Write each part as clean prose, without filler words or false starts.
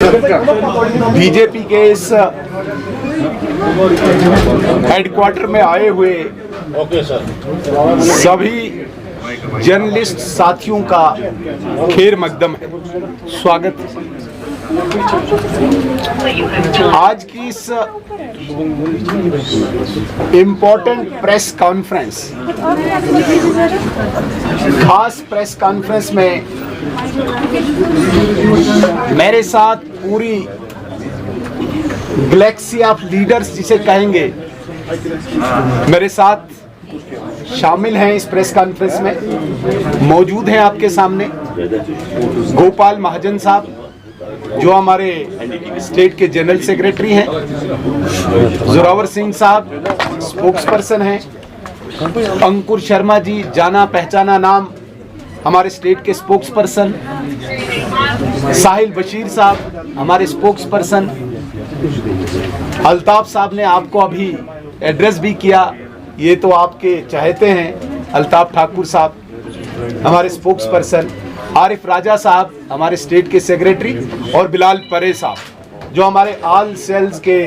BJP के इस headquarter में आए हुए सभी जर्नलिस्ट साथियों का खैर मकदम है, स्वागत है। आज की इस इम्पोर्टेंट प्रेस कॉन्फ्रेंस, खास प्रेस कॉन्फ्रेंस में मेरे साथ पूरी गैलेक्सी ऑफ लीडर्स जिसे कहेंगे, मेरे साथ शामिल हैं। इस प्रेस कॉन्फ्रेंस में मौजूद हैं आपके सामने गोपाल महाजन साहब, जो हमारे स्टेट के जनरल सेक्रेटरी हैं, जोरावर सिंह साहब स्पोक्स पर्सन हैं, अंकुर शर्मा जी जाना पहचाना नाम हमारे स्टेट के स्पोक्स पर्सन, साहिल बशीर साहब हमारे स्पोक्स पर्सन, अल्ताफ साहब ने आपको अभी एड्रेस भी किया, ये तो आपके चाहते हैं, अल्ताफ ठाकुर साहब हमारे स्पोक्स पर्सन, आरिफ राजा साहब हमारे स्टेट के सेक्रेटरी और बिलाल परे साहब जो हमारे ऑल सेल्स के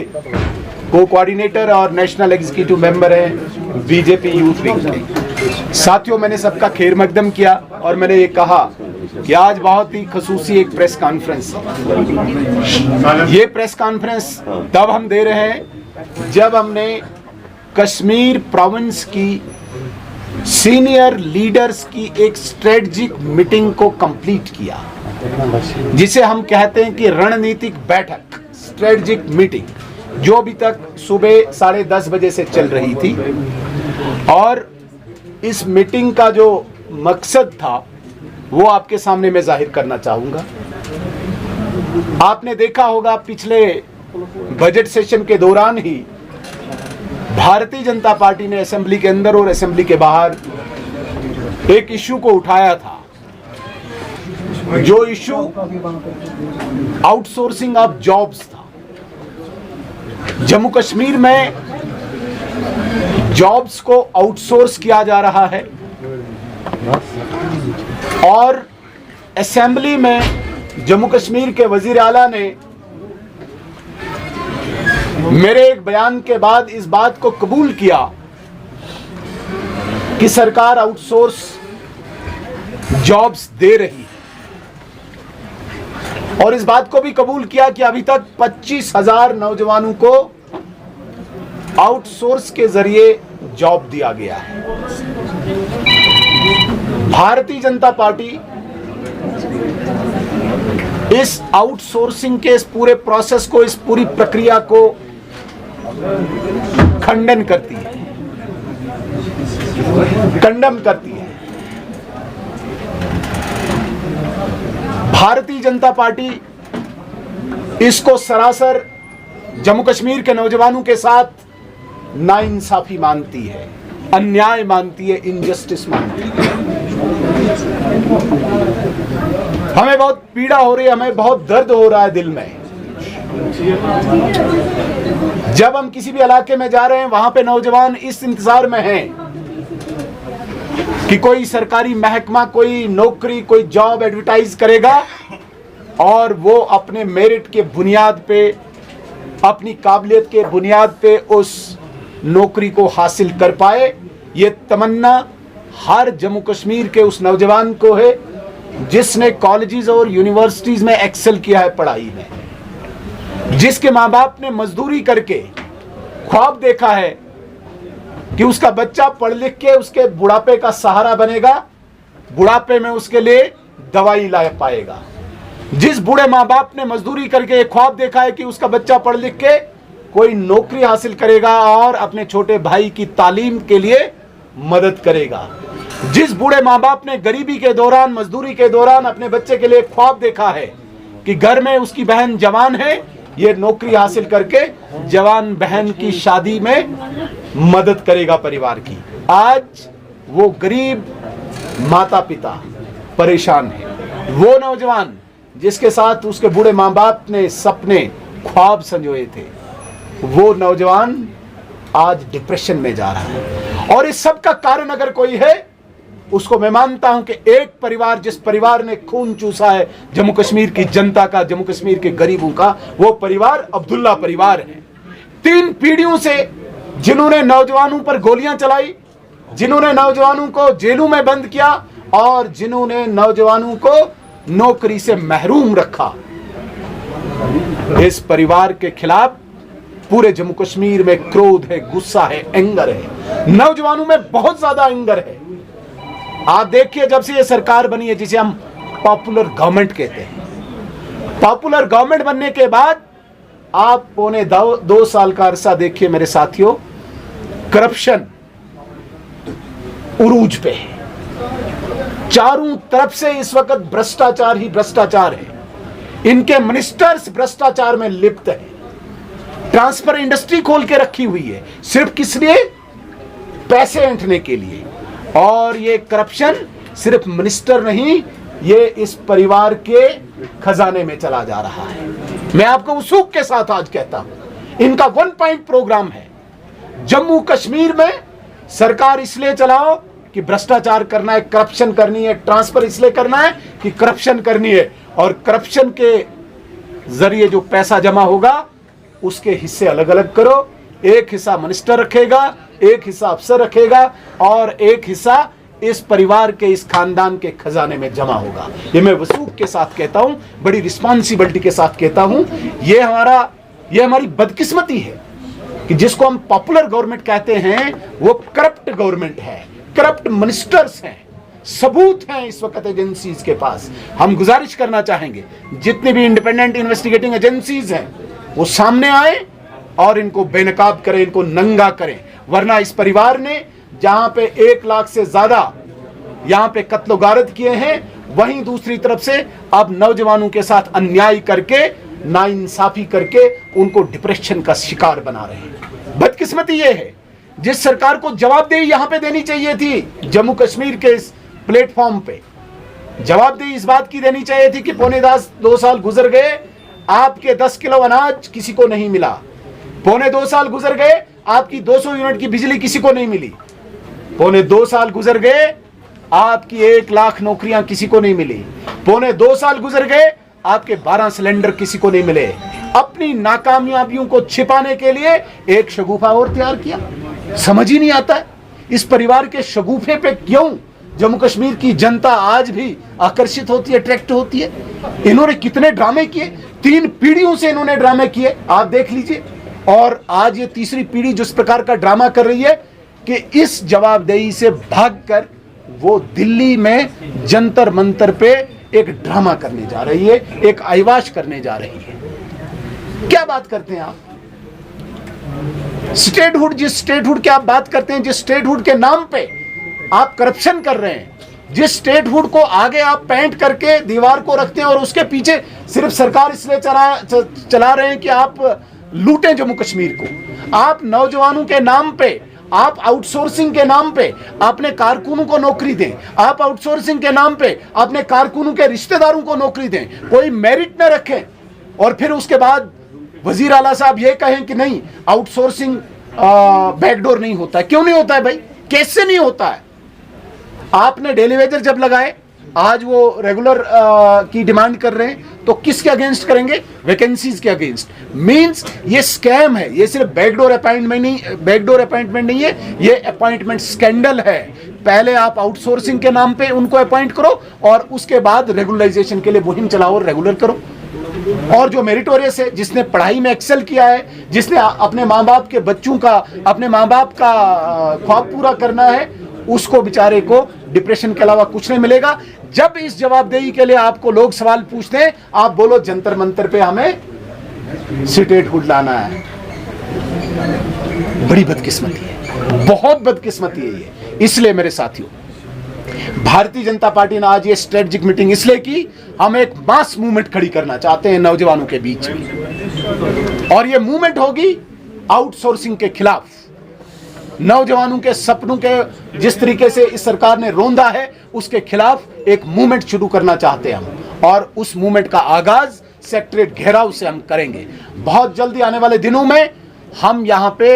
को कोऑर्डिनेटर और नेशनल एग्जीक्यूटिव मेंबर हैं बीजेपी यूथ विंग के। साथियों, मैंने सबका खैर मकदम किया और मैंने ये कहा कि आज बहुत ही खसूसी एक प्रेस कॉन्फ्रेंस है। ये प्रेस कॉन्फ्रेंस तब हम दे रहे हैं जब हमने कश्मीर प्रोविंस की सीनियर लीडर्स की एक स्ट्रेटजिक मीटिंग को कंप्लीट किया, जिसे हम कहते हैं कि रणनीतिक बैठक, स्ट्रेटजिक मीटिंग, जो अभी तक सुबह 10:30 बजे से चल रही थी। और इस मीटिंग का जो मकसद था वो आपके सामने मैं जाहिर करना चाहूंगा। आपने देखा होगा पिछले बजट सेशन के दौरान ही भारतीय जनता पार्टी ने असेंबली के अंदर और असेंबली के बाहर एक इश्यू को उठाया था, जो इश्यू आउटसोर्सिंग ऑफ जॉब्स था। जम्मू कश्मीर में जॉब्स को आउटसोर्स किया जा रहा है और असेंबली में जम्मू कश्मीर के वजीर आला ने मेरे एक बयान के बाद इस बात को कबूल किया कि सरकार आउटसोर्स जॉब्स दे रही है, और इस बात को भी कबूल किया कि अभी तक 25,000 नौजवानों को आउटसोर्स के जरिए जॉब दिया गया है। भारतीय जनता पार्टी इस आउटसोर्सिंग के इस पूरे प्रोसेस को, इस पूरी प्रक्रिया को खंडन करती है, कंडम करती है। भारतीय जनता पार्टी इसको सरासर जम्मू कश्मीर के नौजवानों के साथ नाइंसाफी मानती है, अन्याय मानती है, इनजस्टिस मानती है। हमें बहुत पीड़ा हो रही है, हमें बहुत दर्द हो रहा है दिल में। जब हम किसी भी इलाके में जा रहे हैं, वहां पे नौजवान इस इंतजार में हैं कि कोई सरकारी महकमा, कोई नौकरी, कोई जॉब एडवर्टाइज करेगा और वो अपने मेरिट के बुनियाद पे, अपनी काबिलियत के बुनियाद पे उस नौकरी को हासिल कर पाए। ये तमन्ना हर जम्मू कश्मीर के उस नौजवान को है जिसने कॉलेजेस और यूनिवर्सिटीज में एक्सेल किया है पढ़ाई में, जिसके माँ बाप ने मजदूरी करके ख्वाब देखा है कि उसका बच्चा पढ़ लिख के उसके बुढ़ापे का सहारा बनेगा, बुढ़ापे में उसके लिए दवाई ला पाएगा। जिस बूढ़े माँ बाप ने मजदूरी करके एक ख्वाब देखा है कि उसका बच्चा पढ़ लिख के कोई नौकरी हासिल करेगा और अपने छोटे भाई की तालीम के लिए मदद करेगा। जिस बूढ़े माँ बाप ने गरीबी के दौरान, मजदूरी के दौरान अपने बच्चे के लिए ख्वाब देखा है कि घर में उसकी बहन जवान है, ये नौकरी हासिल करके जवान बहन की शादी में मदद करेगा परिवार की। आज वो गरीब माता पिता परेशान है। वो नौजवान जिसके साथ उसके बूढ़े माँ बाप ने सपने, ख्वाब संजोए थे, वो नौजवान आज डिप्रेशन में जा रहा है। और इस सब का कारण अगर कोई है उसको मैं मानता हूं कि एक परिवार, जिस परिवार ने खून चूसा है जम्मू कश्मीर की जनता का, जम्मू कश्मीर के गरीबों का, वो परिवार अब्दुल्ला परिवार है। 3 पीढ़ियों से जिन्होंने नौजवानों पर गोलियां चलाई, जिन्होंने नौजवानों को जेलों में बंद किया और जिन्होंने नौजवानों को नौकरी से महरूम रखा, इस परिवार के खिलाफ पूरे जम्मू कश्मीर में क्रोध है, गुस्सा है, एंगर है। नौजवानों में बहुत ज्यादा एंगर है। आप देखिए, जब से ये सरकार बनी है, जिसे हम पॉपुलर गवर्नमेंट कहते हैं, पॉपुलर गवर्नमेंट बनने के बाद आप पौने 2 साल का अरसा देखिए मेरे साथियों, करप्शन उरूज पे है। चारों तरफ से इस वक्त भ्रष्टाचार ही भ्रष्टाचार है। इनके मिनिस्टर्स भ्रष्टाचार में लिप्त है। ट्रांसफर इंडस्ट्री खोल के रखी हुई है, सिर्फ किस लिए? पैसे ऐंठने के लिए। और ये करप्शन सिर्फ मिनिस्टर नहीं, ये इस परिवार के खजाने में चला जा रहा है। मैं आपको वसूख के साथ आज कहता हूं, इनका 1 पॉइंट प्रोग्राम है। जम्मू कश्मीर में सरकार इसलिए चलाओ कि भ्रष्टाचार करना है, करप्शन करनी है। ट्रांसफर इसलिए करना है कि करप्शन करनी है, और करप्शन के जरिए जो पैसा जमा होगा उसके हिस्से अलग अलग करो। एक हिस्सा मिनिस्टर रखेगा, एक हिस्सा अफसर रखेगा, और एक हिस्सा इस परिवार के, इस खानदान के खजाने में जमा होगा। ये मैं वसूख के साथ कहता हूं, बड़ी रिस्पॉन्सिबिलिटी के साथ कहता हूं। ये हमारी बदकिस्मती है कि जिसको हम पॉपुलर गवर्नमेंट कहते हैं वो करप्ट गवर्नमेंट है, करप्ट मिनिस्टर्स हैं, सबूत हैं इस वक्त एजेंसीज के पास। हम गुजारिश करना चाहेंगे जितनी भी इंडिपेंडेंट इन्वेस्टिगेटिंग एजेंसीज हैं वो सामने आए और इनको बेनकाब करें, इनको नंगा करें। वरना इस परिवार ने जहां पे 1 लाख से ज्यादा यहां पे कत्ल गारत किए हैं, वहीं दूसरी तरफ से अब नौजवानों के साथ अन्याय करके, नाइंसाफी करके उनको डिप्रेशन का शिकार बना रहे हैं। बदकिस्मती ये है, जिस सरकार को जवाबदेही यहां पे देनी चाहिए थी, जम्मू कश्मीर के इस प्लेटफॉर्म पे जवाबदेही इस बात की देनी चाहिए थी कि पौने 2 साल गुजर गए, आपके 10 किलो अनाज किसी को नहीं मिला। पौने 2 साल गुजर गए, आपकी 200 यूनिट की बिजली किसी को नहीं मिली। पौने 2 साल गुजर गए, आपकी 1 लाख नौकरियां किसी को नहीं मिली। पौने 2 साल गुजर गए, आपके 12 सिलेंडर किसी को नहीं मिले। अपनी नाकामयाबियों को छिपाने के लिए एक शगुफा और तैयार किया। समझ ही नहीं आता है इस परिवार के शगुफे पे क्यों जम्मू कश्मीर की जनता आज भी आकर्षित होती है, अट्रैक्ट होती है। इन्होंने कितने ड्रामे किए, 3 पीढ़ियों से इन्होंने ड्रामे किए, आप देख लीजिए। और आज ये तीसरी पीढ़ी जिस प्रकार का ड्रामा कर रही है कि इस जवाबदेही से भागकर वो दिल्ली में जंतर मंतर पे एक ड्रामा करने जा रही है, एक अयवाश करने जा रही है। क्या बात करते हैं आप? स्टेटहुड, जिस स्टेटहुड की आप बात करते हैं, जिस स्टेटहुड के नाम पे आप करप्शन कर रहे हैं, जिस स्टेटहुड को आगे आप पेंट करके दीवार को रखते हैं और उसके पीछे सिर्फ सरकार इसलिए चला रहे हैं कि आप लूटें जम्मू कश्मीर को। आप नौजवानों के नाम पे, आप आउटसोर्सिंग के नाम पे अपने कारकुनों को नौकरी दें, आप आउटसोर्सिंग के नाम पे अपने कारकुनों के रिश्तेदारों को नौकरी दें, कोई मेरिट न रखें, और फिर उसके बाद वजीर आला साहब ये कहें कि नहीं आउटसोर्सिंग बैकडोर नहीं होता है। क्यों नहीं होता है भाई? कैसे नहीं होता है? आपने डेली वेजर जब लगाए, आज वो रेगुलर की डिमांड कर रहे हैं, तो किसके अगेंस्ट करेंगे? वैकेंसीज के अगेंस्ट। मींस ये स्कैम है, ये सिर्फ बैकडोर अपॉइंटमेंट नहीं है, ये अपॉइंटमेंट स्कैंडल है। पहले आप आउटसोर्सिंग के नाम पे उनको अपॉइंट करो और उसके बाद रेगुलराइजेशन के लिए मुहिम चलाओ और रेगुलर करो। और जो मेरिटोरियस है, जिसने पढ़ाई में एक्सेल किया है, जिसने अपने माँ बाप के बच्चों का, अपने माँ बाप का ख्वाब पूरा करना है, उसको बेचारे को डिप्रेशन के अलावा कुछ नहीं मिलेगा। जब इस जवाबदेही के लिए आपको लोग सवाल पूछते हैं, आप बोलो जंतर मंतर पे हमें स्टेटहुड लाना है। बड़ी बदकिस्मती है, बहुत बदकिस्मती है ये। इसलिए मेरे साथियों, भारतीय जनता पार्टी ने आज ये स्ट्रेटेजिक मीटिंग इसलिए की, हम एक मास मूवमेंट खड़ी करना चाहते हैं नौजवानों के बीच में, और ये मूवमेंट होगी आउटसोर्सिंग के खिलाफ। नौजवानों के सपनों के जिस तरीके से इस सरकार ने रौंदा है, उसके खिलाफ एक मूवमेंट शुरू करना चाहते हैं हम, और उस मूवमेंट का आगाज सेक्रेटरीट घेराव से हम करेंगे। बहुत जल्दी आने वाले दिनों में हम यहाँ पे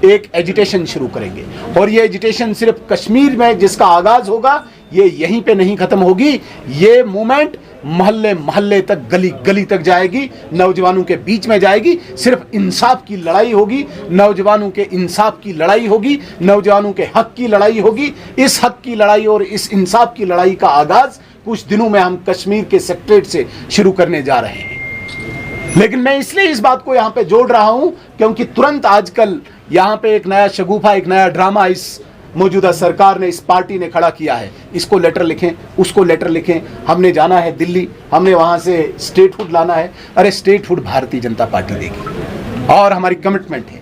एक एजिटेशन शुरू करेंगे। और ये एजिटेशन सिर्फ कश्मीर में जिसका आगाज होगा, ये यहीं पे नहीं खत्म होगी। ये मूवमेंट मोहल्ले मोहल्ले तक, गली गली तक जाएगी, नौजवानों के बीच में जाएगी। सिर्फ इंसाफ की लड़ाई होगी, नौजवानों के इंसाफ की लड़ाई होगी, नौजवानों के हक की लड़ाई होगी। इस हक की लड़ाई और इस इंसाफ की लड़ाई का आगाज कुछ दिनों में हम कश्मीर के सेक्रेटरीट से शुरू करने जा रहे हैं। लेकिन मैं इसलिए इस बात को यहाँ पे जोड़ रहा हूं क्योंकि तुरंत आजकल यहाँ पे एक नया शगुफा, एक नया ड्रामा इस मौजूदा सरकार ने, इस पार्टी ने खड़ा किया है। इसको लेटर लिखें, उसको लेटर लिखें, हमने जाना है दिल्ली, हमने वहाँ से स्टेटहुड लाना है। अरे स्टेटहुड भारतीय जनता पार्टी देगी और हमारी कमिटमेंट है।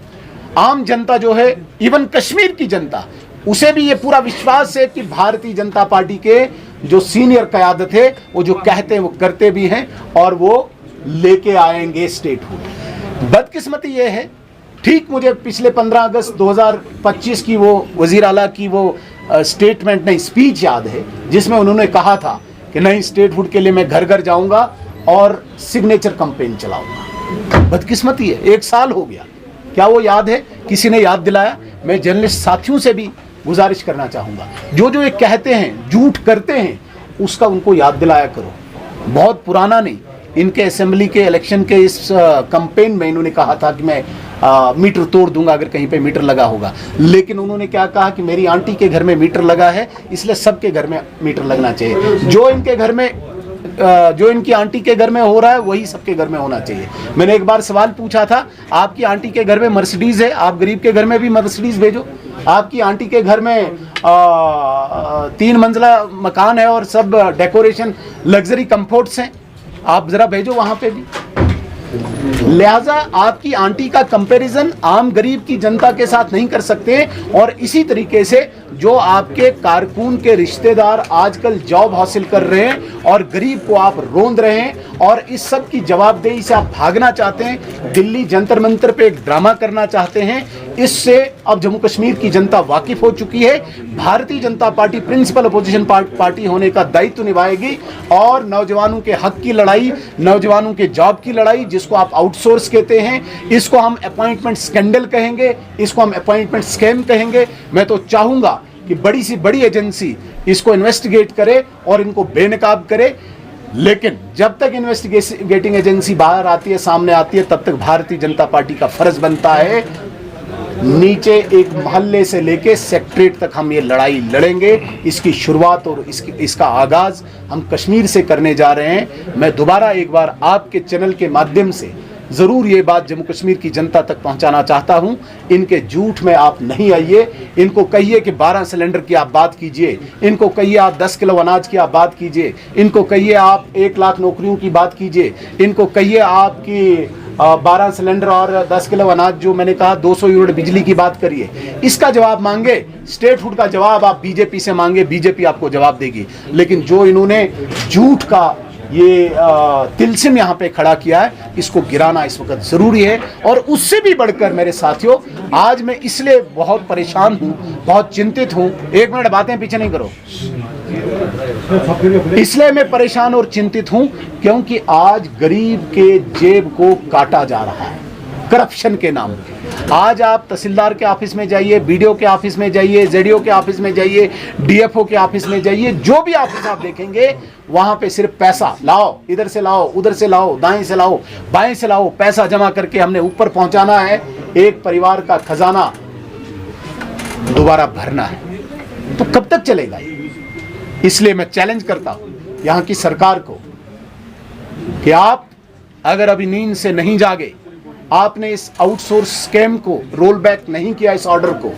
आम जनता जो है, इवन कश्मीर की जनता, उसे भी ये पूरा विश्वास है कि भारतीय जनता पार्टी के जो सीनियर क़यादत है वो जो कहते हैं वो करते भी हैं और वो लेके आएंगे स्टेटहुड। बदकिस्मती ये है, ठीक मुझे पिछले 15 अगस्त 2025 की वो वज़ीर आला की वो स्टेटमेंट नहीं, स्पीच याद है जिसमें उन्होंने कहा था कि नहीं, स्टेटहुड के लिए मैं घर घर जाऊंगा और सिग्नेचर कैंपेन चलाऊंगा। बदकिस्मती है, 1 साल हो गया। क्या वो याद है? किसी ने याद दिलाया? मैं जर्नलिस्ट साथियों से भी गुजारिश करना चाहूँगा, जो जो ये कहते हैं, झूठ करते हैं, उसका उनको याद दिलाया करो। बहुत पुराना नहीं, इनके असेंबली के इलेक्शन के इस कैंपेन में इन्होंने कहा था कि मैं मीटर तोड़ दूंगा अगर कहीं पे मीटर लगा होगा। लेकिन उन्होंने क्या कहा कि मेरी आंटी के घर में मीटर लगा है, इसलिए सबके घर में मीटर लगना चाहिए। जो इनके घर में, जो इनकी आंटी के घर में हो रहा है वही सबके घर में होना चाहिए। मैंने एक बार सवाल पूछा था, आपकी आंटी के घर में मर्सिडीज है, आप गरीब के घर में भी मर्सिडीज भेजो। आपकी आंटी के घर में 3 मंजिला मकान है और सब डेकोरेशन लग्जरी कंफर्ट्स हैं, आप जरा भेजो वहां पे भी। लिहाजा आपकी आंटी का कंपैरिजन आम गरीब की जनता के साथ नहीं कर सकते। और इसी तरीके से जो आपके कारकुन के रिश्तेदार आजकल जॉब हासिल कर रहे हैं और गरीब को आप रोंद रहे हैं और इस सब की जवाबदेही से आप भागना चाहते हैं, दिल्ली जंतर मंतर पे एक ड्रामा करना चाहते हैं, इससे अब जम्मू कश्मीर की जनता वाकिफ हो चुकी है। Bharatiya Janata party principal opposition party होने का दायित्व निभाएगी और नौजवानों के हक की लड़ाई, नौजवानों के जॉब की लड़ाई, जिसको आप आउटसोर्स कहते हैं, इसको हम अपॉइंटमेंट स्कैंडल कहेंगे, इसको हम अपॉइंटमेंट स्कैम कहेंगे। मैं तो चाहूंगा कि बड़ी सी बड़ी एजेंसी इसको इन्वेस्टिगेट करे और इनको बेनकाब करे। लेकिन जब तक इन्वेस्टिगेटिंग एजेंसी बाहर आती है, सामने आती है, तब तक भारतीय जनता पार्टी का फर्ज बनता है नीचे एक मोहल्ले से लेके सेक्रेटरीट तक हम ये लड़ाई लड़ेंगे। इसकी शुरुआत और इसका आगाज हम कश्मीर से करने जा रहे हैं। मैं दोबारा एक बार आपके चैनल के माध्यम से ज़रूर ये बात जम्मू कश्मीर की जनता तक पहुंचाना चाहता हूं। इनके झूठ में आप नहीं आइए। इनको कहिए कि 12 सिलेंडर की आप बात कीजिए, इनको कहिए आप 10 किलो अनाज की आप बात कीजिए, इनको कहिए आप 1 लाख नौकरियों की बात कीजिए, इनको कहिए आपकी 12 सिलेंडर और 10 किलो अनाज, जो मैंने कहा 200 यूनिट बिजली की बात करिए। इसका जवाब मांगे, स्टेटहुड का जवाब आप बीजेपी से मांगे, बीजेपी आपको जवाब देगी। लेकिन जो इन्होंने झूठ का ये तिलस्म यहाँ पे खड़ा किया है, इसको गिराना इस वक्त ज़रूरी है। और उससे भी बढ़कर मेरे साथियों, आज मैं इसलिए बहुत परेशान हूँ, बहुत चिंतित हूँ। 1 मिनट, बातें पीछे नहीं करो। इसलिए मैं परेशान और चिंतित हूँ क्योंकि आज गरीब के जेब को काटा जा रहा है करप्शन के नाम पे। आज आप तहसीलदार के ऑफिस में जाइए, बीडीओ के ऑफिस में जाइए, जेडीओ के ऑफिस में जाइए, डीएफओ के ऑफिस में जाइए, जो भी ऑफिस आप देखेंगे वहां पे सिर्फ पैसा लाओ, इधर से लाओ, उधर से लाओ, दाएं से लाओ, बाएं से लाओ, पैसा जमा करके हमने ऊपर पहुंचाना है, एक परिवार का खजाना दोबारा भरना है। तो कब तक चलेगा ये? इसलिए मैं चैलेंज करता हूं यहां की सरकार को कि आप अगर अभी नींद से नहीं जागे, आपने इस आउटसोर्स स्कैम को रोल बैक नहीं किया, इस ऑर्डर को,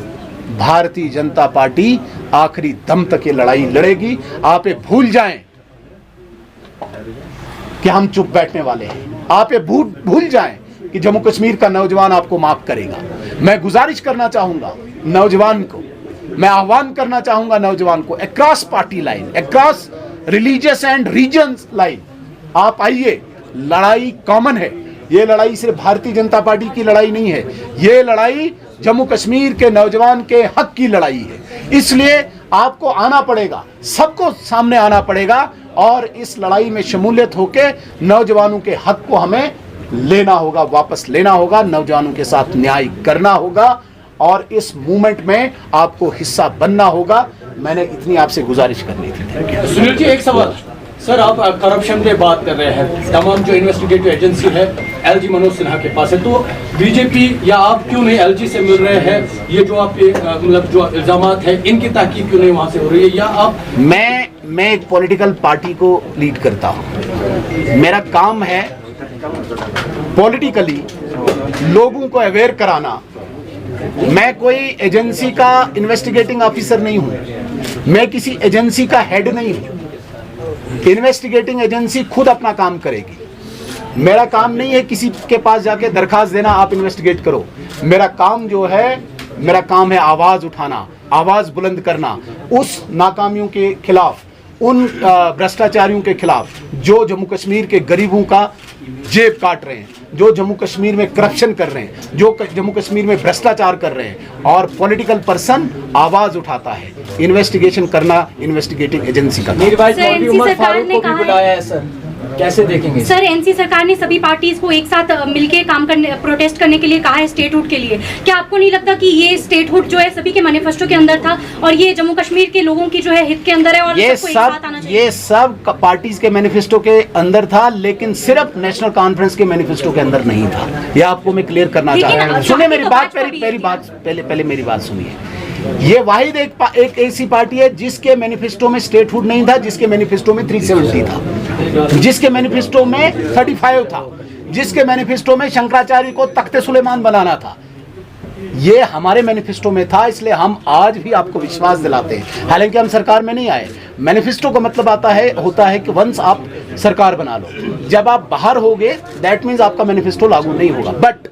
भारतीय जनता पार्टी आखिरी दम तक ये लड़ाई लड़ेगी। आप ये भूल जाएं कि हम चुप बैठने वाले हैं। आप ये भूल जाएं कि जम्मू कश्मीर का नौजवान आपको माफ करेगा। मैं गुजारिश करना चाहूंगा नौजवान को, मैं आह्वान करना चाहूंगा नौजवान को, across party line, across religious and regions line, आप आइए। लड़ाई कॉमन है। ये लड़ाई सिर्फ भारतीय जनता पार्टी की लड़ाई नहीं है, ये लड़ाई जम्मू कश्मीर के नौजवान के हक की लड़ाई है। इसलिए आपको आना पड़ेगा, सबको सामने आना पड़ेगा और इस लड़ाई में शमूलियत होके नौजवानों के हक को हमें लेना होगा, वापस लेना होगा, नौजवानों के साथ न्याय करना होगा। और इस मूवमेंट में आपको हिस्सा बनना होगा। मैंने इतनी आपसे गुजारिश करनी थी। सुनील जी, एक सवाल सर, आप करप्शन पे बात कर रहे हैं, तमाम जो इन्वेस्टिगेटिव एजेंसी है एलजी मनोज सिन्हा के पास है, तो बीजेपी या आप क्यों नहीं एलजी से मिल रहे हैं? ये जो आप मतलब जो इल्जामात है इनकी तहकीक क्यों नहीं वहाँ से हो रही है? या आप मैं एक पॉलिटिकल पार्टी को लीड करता हूँ। मेरा काम है पॉलिटिकली लोगों को अवेयर कराना। मैं कोई एजेंसी का इन्वेस्टिगेटिंग ऑफिसर नहीं हूँ, मैं किसी एजेंसी का हेड नहीं हूँ। इन्वेस्टिगेटिंग एजेंसी खुद अपना काम करेगी। मेरा काम नहीं है किसी के पास जाके दरखास्त देना आप इन्वेस्टिगेट करो। मेरा काम जो है, मेरा काम है आवाज उठाना, आवाज बुलंद करना उस नाकामियों के खिलाफ, उन भ्रष्टाचारियों के खिलाफ जो जम्मू कश्मीर के गरीबों का जेब काट रहे हैं, जो जम्मू कश्मीर में करप्शन कर रहे हैं, जो जम्मू कश्मीर में भ्रष्टाचार कर रहे हैं। और पॉलिटिकल पर्सन आवाज उठाता है। इन्वेस्टिगेशन करना इन्वेस्टिगेटिंग एजेंसी का। मेरी वाइफ उमर फारूक को भी बुलाया है सर, कैसे देखेंगे? सर, एनसी सरकार ने सभी पार्टीज को एक साथ मिलकर काम करने, प्रोटेस्ट करने के लिए कहा है स्टेटहुड के लिए। क्या आपको नहीं लगता कि ये स्टेटहुड जो है सभी के मैनिफेस्टो के अंदर था और ये जम्मू कश्मीर के लोगों की जो है हित के अंदर है और सबको एक साथ आना चाहिए? ये सब पार्टीज के मैनिफेस्टो के अंदर था, लेकिन सिर्फ नेशनल कॉन्फ्रेंस के मैनिफेस्टो के अंदर नहीं था। यह आपको मैं क्लियर करना चाहता हूँ। सुनिए मेरी बात, पहले मेरी बात सुनिए। ये वाहिद एक ऐसी पार्टी है जिसके मैनिफेस्टो में स्टेटहुड नहीं था, जिसके मैनिफेस्टो में 370 था, जिसके मैनिफेस्टो में 35 था, जिसके मैनिफेस्टो में शंकराचार्य को तख्ते सुलेमान बनाना था। ये हमारे मैनिफेस्टो में था, इसलिए हम आज भी आपको विश्वास दिलाते हैं। हालांकि हम सरकार में नहीं आए। मैनिफेस्टो का मतलब होता है कि वंस आप सरकार बना लो, जब आप बाहर होगे दैट मीन्स आपका मैनिफेस्टो लागू नहीं होगा। बट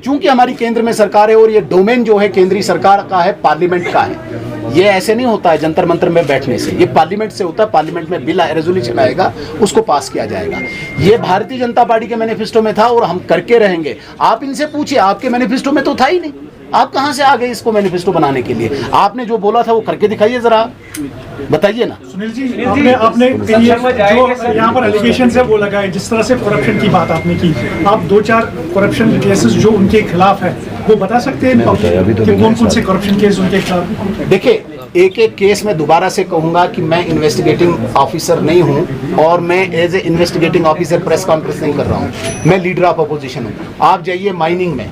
चूंकि हमारी केंद्र में सरकार है और ये डोमेन जो है केंद्रीय सरकार का है, पार्लियामेंट का है, ये ऐसे नहीं होता है जंतर मंतर में बैठने से, ये पार्लियामेंट से होता है। पार्लियामेंट में बिल रेजोल्यूशन आएगा, उसको पास किया जाएगा। ये भारतीय जनता पार्टी के मैनिफेस्टो में था और हम करके रहेंगे। आप इनसे पूछिए, आपके मैनिफेस्टो में तो था ही नहीं, आप कहां से आ गए इसको मैनिफेस्टो बनाने के लिए? आपने जो बोला था वो करके दिखाइए जरा, बताइए ना। सुनील जी, आपने जो यहाँ पर एलिगेशन है वो लगाए, जिस तरह से करप्शन की बात आपने की, आप 2-4 करप्शन केसेस जो उनके खिलाफ है वो बता सकते हैं कि कौन कौन से करप्शन केस उनके खिलाफ? देखिए, एक एक केस में दोबारा से कहूंगा कि मैं इन्वेस्टिगेटिंग ऑफिसर नहीं हूं और मैं as a investigating officer press conference नहीं कर रहा हूं। मैं लीडर ऑफ अपोजिशन हूं। आप जाइए माइनिंग में,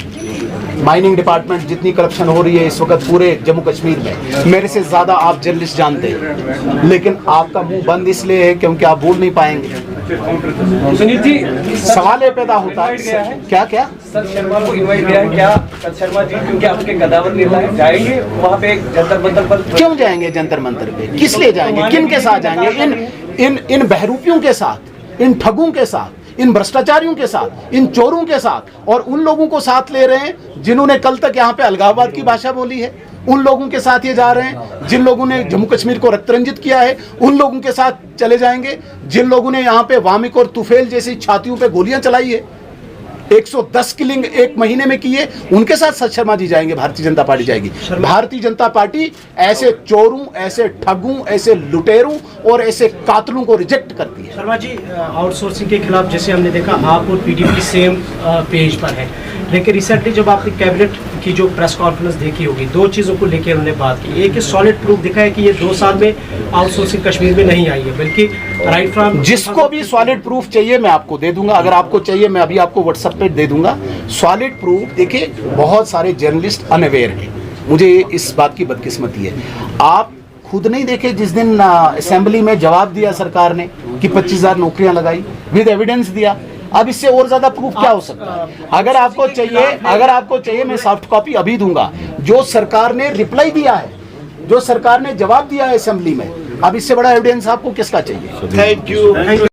माइनिंग डिपार्टमेंट जितनी करप्शन हो रही है इस वक्त पूरे जम्मू कश्मीर में, मेरे से ज्यादा आप जर्नलिस्ट जानते हैं, लेकिन आपका मुंह बंद इसलिए है क्योंकि आप बोल नहीं पाएंगे। सुनील जी, सवाल ये पैदा होता है, क्या क्या सर शर्मा को इनवाइट किया है क्या? सर शर्मा जी क्योंकि आपके कदावर नेता है, जाएंगे वहाँ पे जंतर मंतर पर? क्यों जाएंगे जंतर मंतर पे? किस लिए जाएंगे? किन के साथ जाएंगे? इन बहरूपियों के साथ, इन ठगों के साथ, इन भ्रष्टाचारियों के साथ, इन चोरों के साथ, और उन लोगों को साथ ले रहे हैं जिन्होंने कल तक यहाँ पे अलगाववाद की भाषा बोली है। उन लोगों के साथ ये जा रहे हैं जिन लोगों ने जम्मू कश्मीर को रक्तरंजित किया है। उन लोगों के साथ चले जाएंगे जिन लोगों ने यहाँ पे वामिक और तुफेल जैसी छातियों पे गोलियां चलाई है, 110 किलिंग एक महीने में किए। उनके साथ सत शर्मा जी जाएंगे, भारतीय जनता पार्टी जाएगी। भारतीय जनता पार्टी ऐसे चोरों, ऐसे ठगों, ऐसे लुटेरों और ऐसे कातलों को रिजेक्ट करती है। शर्मा जी, आउटसोर्सिंग के खिलाफ जैसे हमने देखा आप और पीडीपी सेम पेज पर है, लेकिन रिसेंटली जब आपने कैबिनेट की जो प्रेस कॉन्फ्रेंस देखी होगी, 2 चीज़ों को लेकर उन्होंने बात की। एक सॉलिड प्रूफ दिखा है कि ये 2 साल में आउटसोर्सिंग कश्मीर में नहीं आई है, बल्कि राइट फ्रॉम जिसको भी सॉलिड प्रूफ चाहिए मैं आपको दे दूंगा। अगर आपको चाहिए मैं अभी आपको व्हाट्सएप पे दे दूंगा सॉलिड प्रूफ। देखिए, बहुत सारे जर्नलिस्ट अनअवेयर हैं, मुझे इस बात की बदकिस्मती है। आप खुद नहीं देखे जिस दिन असेंबली में जवाब दिया सरकार ने कि 25,000 नौकरियां लगाई, विद एविडेंस दिया। अब इससे और ज्यादा प्रूफ क्या हो सकता है? अगर आपको चाहिए मैं सॉफ्ट कॉपी अभी दूंगा। जो सरकार ने रिप्लाई दिया है, जो सरकार ने जवाब दिया है असेंबली में, अब इससे बड़ा एविडेंस आपको किसका चाहिए? Thank you.